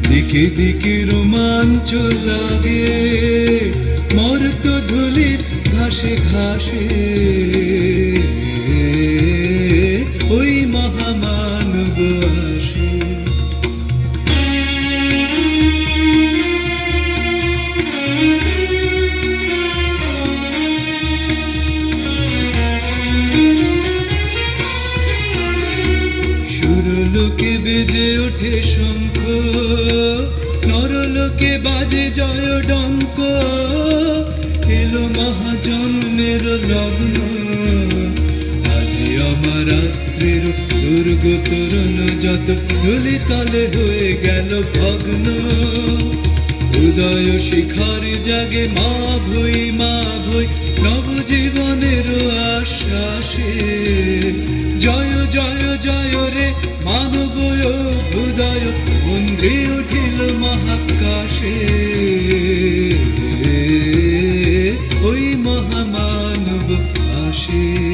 দিকে দিকে রোমাঞ্চ লাগে মর্ত ধুলির ঘাসে ঘাসে ওই মহামানব আসে। সুরলোকে বেজে ওঠে শঙ্খ, নরলোকে বাজে জয় ডঙ্ক, এলো মহাজন্মের লগ্ন, আজি অমরাত্রির দুর্গ তরুণ যত ধুলি তলে হয়ে গেল ভগ্ন। উদয় শিখর জাগে মা ভই নবজীবনের আশ্বাসে। জয় জয় জয় রে মানব অভ্যুদয়, মন্দ্রে উঠিল মহাকাশে ওই মহামানব আসে।